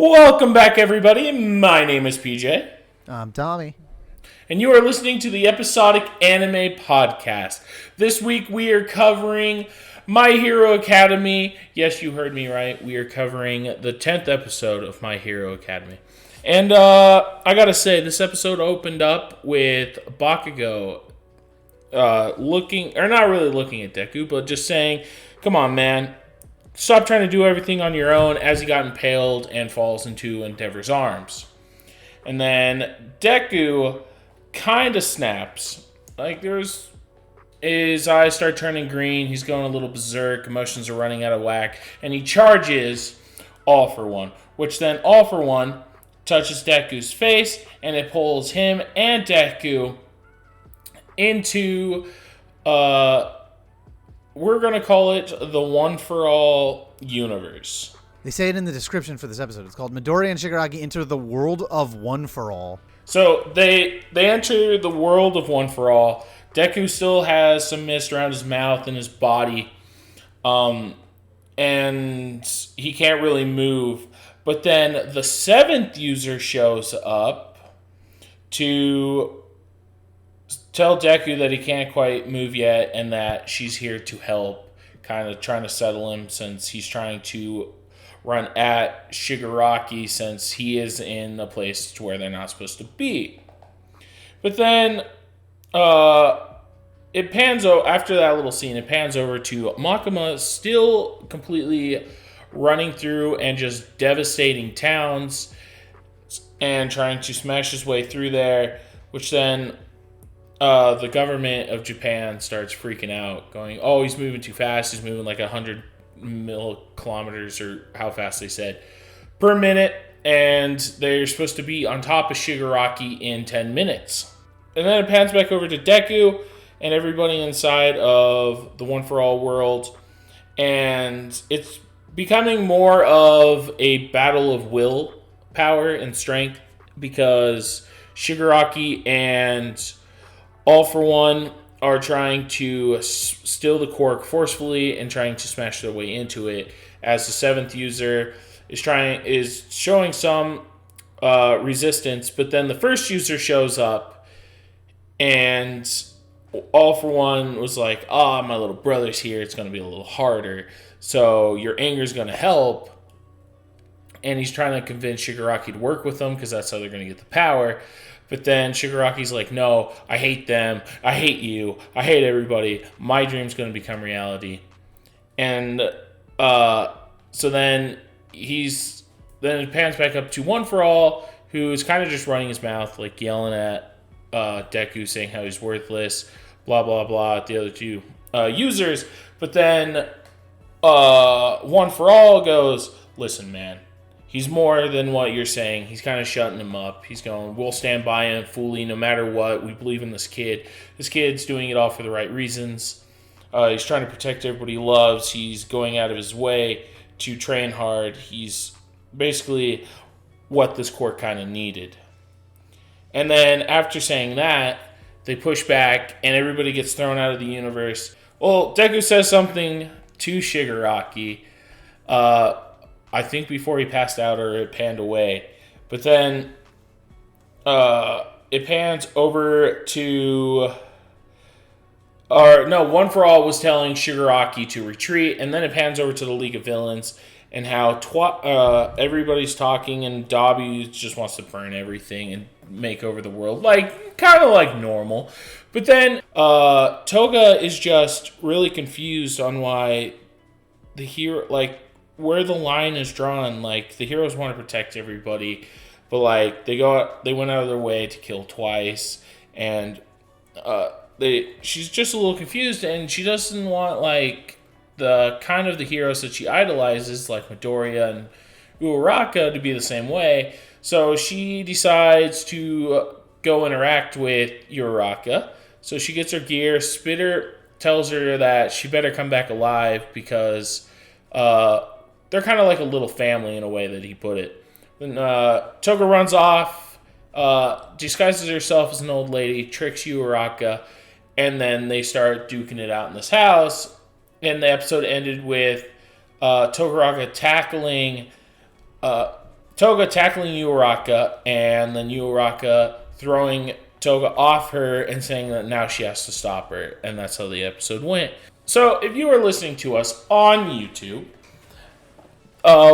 Welcome back, everybody. My name is PJ, I'm Tommy. and you are listening to the Episodic Anime Podcast. This week, we are covering My Hero Academy. Yes, you heard me right. We are covering the 10th episode of My Hero Academy. And I gotta say, this episode opened up with Bakugo looking, or not really looking at Deku, but just saying, come on, man. Stop trying to do everything on your own as he got impaled and falls into Endeavor's arms. And then Deku kind of snaps. His eyes start turning green. He's going a little berserk. Emotions are running out of whack. And he charges All For One, which then All For One touches Deku's face and it pulls him and Deku into we're going to call it the One For All universe. They say it in the description for this episode. It's called Midoriya and Shigaraki enter the world of One For All. So they enter the world of One For All. Deku still has some mist around his mouth and his body. And he can't really move. But then the seventh user shows up to tell Deku that he can't quite move yet and that she's here to help, kind of trying to settle him since he's trying to run at Shigaraki since he is in a place to where they're not supposed to be. But then it pans over, after that little scene, it pans over to Makima still completely running through and just devastating towns and trying to smash his way through there, which then the government of Japan starts freaking out, going, oh, he's moving too fast. He's moving like 100 kilometers, or how fast they said, per minute. And they're supposed to be on top of Shigaraki in 10 minutes. And then it pans back over to Deku and everybody inside of the One For All world. And it's becoming more of a battle of will, power, and strength, because Shigaraki and All For One are trying to steal the cork forcefully and trying to smash their way into it, as the seventh user is showing some resistance. But then the first user shows up, and All For One was like, "Ah, my little brother's here. It's going to be a little harder. So your anger is going to help." And he's trying to convince Shigaraki to work with them because that's how they're going to get the power. But then Shigaraki's like, no, I hate them. I hate you. I hate everybody. My dream's going to become reality. And so then it pans back up to One For All, who's kind of just running his mouth, like yelling at Deku, saying how he's worthless, blah, blah, blah, at the other two users. But then One For All goes, listen, man. He's more than what you're saying. He's kind of shutting him up. He's going, we'll stand by him fully no matter what. We believe in this kid. This kid's doing it all for the right reasons. He's trying to protect everybody he loves. He's going out of his way to train hard. He's basically what this court kind of needed. And then after saying that, they push back and everybody gets thrown out of the universe. Well, Deku says something to Shigaraki. I think before he passed out or it panned away. But then it pans over to... One For All was telling Shigaraki to retreat. And then it pans over to the League of Villains and how everybody's talking and Dobby just wants to burn everything and make over the world. Like, kind of like normal. But then Toga is just really confused on why the hero... where the line is drawn. Like, the heroes want to protect everybody, but like they went out of their way to kill twice, and she's just a little confused, and she doesn't want like the kind of the heroes that she idolizes, like Midoriya and Uraraka, to be the same way. So she decides to go interact with Uraraka. So she gets her gear. Spitter tells her that she better come back alive because they're kind of like a little family in a way that he put it. Then Toga runs off, disguises herself as an old lady, tricks Uraraka, and then they start duking it out in this house. And the episode ended with Togaraga tackling Toga tackling Uraraka, and then Uraraka throwing Toga off her and saying that now she has to stop her, and that's how the episode went. So if you are listening to us on YouTube,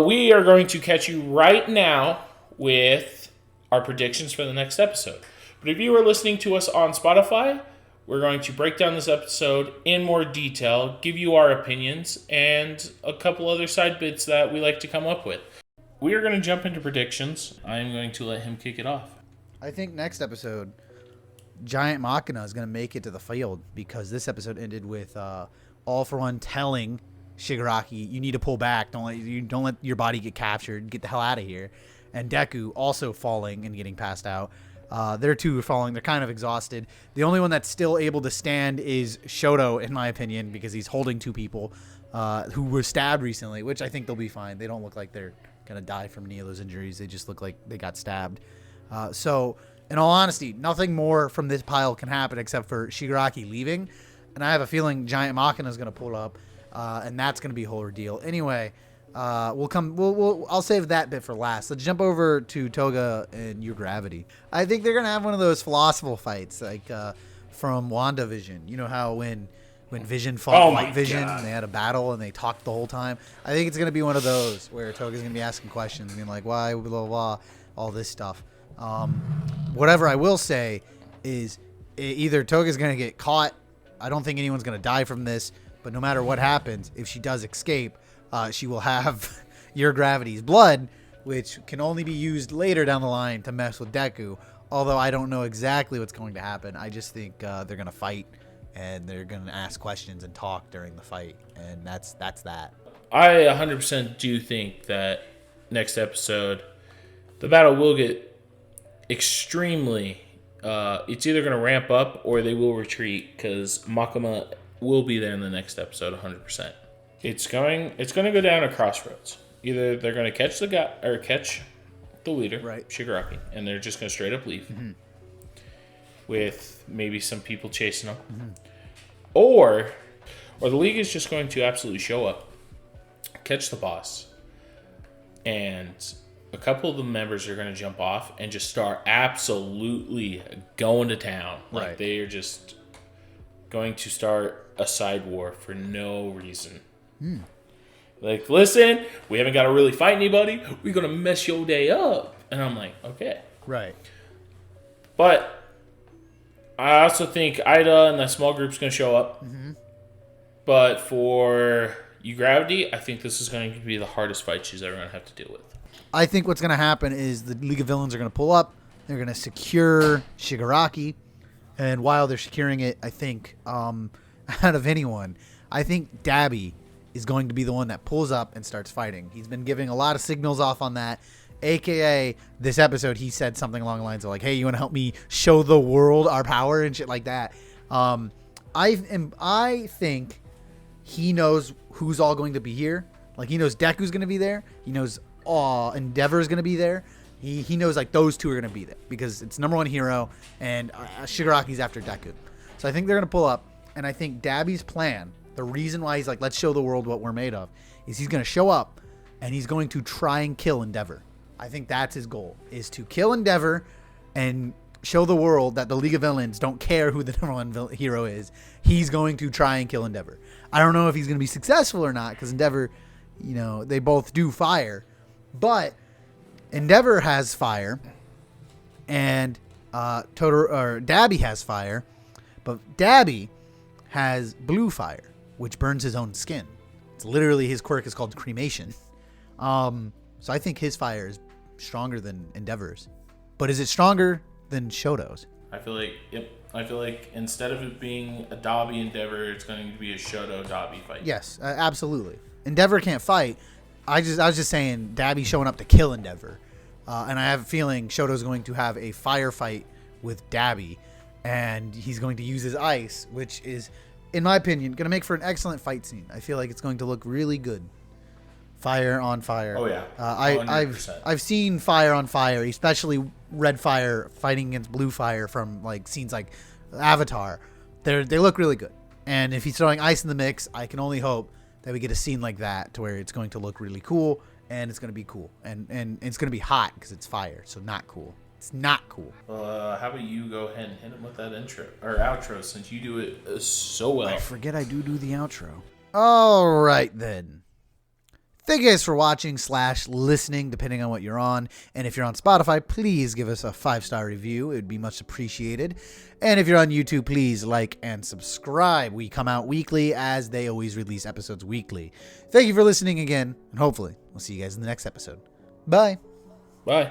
we are going to catch you right now with our predictions for the next episode. But if you are listening to us on Spotify, we're going to break down this episode in more detail, give you our opinions, and a couple other side bits that we like to come up with. We are going to jump into predictions. I am going to let him kick it off. I think next episode, Giant Machina is going to make it to the field because this episode ended with All For One telling Shigaraki, you need to pull back. Don't let your body get captured. Get the hell out of here. And Deku also falling and getting passed out. They're two are falling. They're kind of exhausted. The only one that's still able to stand is Shoto, in my opinion, because he's holding two people who were stabbed recently, which I think they'll be fine. They don't look like they're going to die from any of those injuries. They just look like they got stabbed. So, in all honesty, nothing more from this pile can happen except for Shigaraki leaving. And I have a feeling Giant Machina is going to pull up, and that's going to be a whole ordeal. Anyway, I'll save that bit for last. Let's jump over to Toga and Your Gravity. I think they're going to have one of those philosophical fights, like from WandaVision. You know how when Vision fought White Vision, and they had a battle and they talked the whole time? I think it's going to be one of those where Toga's going to be asking questions, being like, why, blah, blah, blah, all this stuff. Whatever I will say is either Toga's going to get caught. I don't think anyone's going to die from this, but no matter what happens, if she does escape, she will have Your Gravity's blood, which can only be used later down the line to mess with Deku. Although I don't know exactly what's going to happen. I just think they're going to fight, and they're going to ask questions and talk during the fight, and that's that. I 100% do think that next episode, the battle will get extremely... it's either going to ramp up or they will retreat, because Makima will be there in the next episode 100%. It's going to go down a crossroads. Either they're going to catch the guy or catch the leader, right, Shigaraki, and they're just going to straight up leave, with maybe some people chasing them, or the League is just going to absolutely show up, catch the boss, and a couple of the members are going to jump off and just start absolutely going to town. Like, right. They are just going to start a side war for no reason. Like, listen, we haven't got to really fight anybody. We're going to mess your day up. And I'm like, okay. Right. But I also think Ida and that small group's going to show up. But for Your Gravity, I think this is going to be the hardest fight she's ever going to have to deal with. I think what's going to happen is the League of Villains are going to pull up. They're going to secure Shigaraki. And while they're securing it, I think, out of anyone, I think Dabi is going to be the one that pulls up and starts fighting. He's been giving a lot of signals off on that. AKA, this episode, he said something along the lines of like, hey, you want to help me show the world our power and shit like that. I think he knows who's all going to be here. Like, he knows Deku's going to be there. He knows Endeavor's going to be there. He knows, like, those two are going to be there because it's number one hero, and Shigaraki's after Deku. So I think they're going to pull up, and I think Dabi's plan, the reason why he's like, let's show the world what we're made of, is he's going to show up, and he's going to try and kill Endeavor. I think that's his goal, is to kill Endeavor and show the world that the League of Villains don't care who the number one hero is. He's going to try and kill Endeavor. I don't know if he's going to be successful or not, because Endeavor, you know, they both do fire, but Endeavor has fire, and Dabi has fire, but Dabi has blue fire, which burns his own skin. It's literally, his quirk is called cremation. So I think his fire is stronger than Endeavor's. But is it stronger than Shoto's? I feel like instead of it being a Dabi Endeavor, it's going to be a Shoto Dabi fight. Yes, absolutely. Endeavor can't fight. I was just saying Dabi showing up to kill Endeavor. And I have a feeling Shoto's going to have a firefight with Dabi, and he's going to use his ice, which is, in my opinion, going to make for an excellent fight scene. I feel like it's going to look really good. Fire on fire. Oh yeah. I've seen fire on fire, especially red fire fighting against blue fire from like scenes like Avatar. They look really good. And if he's throwing ice in the mix, I can only hope that we get a scene like that to where it's going to look really cool and it's gonna be cool, and it's gonna be hot because it's fire, so not cool. It's not cool. Well, how about you go ahead and hit him with that intro or outro since you do it so well. I forget I do the outro. All right then. Thank you guys for watching / listening, depending on what you're on. And if you're on Spotify, please give us a 5-star review. It would be much appreciated. And if you're on YouTube, please like and subscribe. We come out weekly, as they always release episodes weekly. Thank you for listening again, and hopefully we'll see you guys in the next episode. Bye. Bye.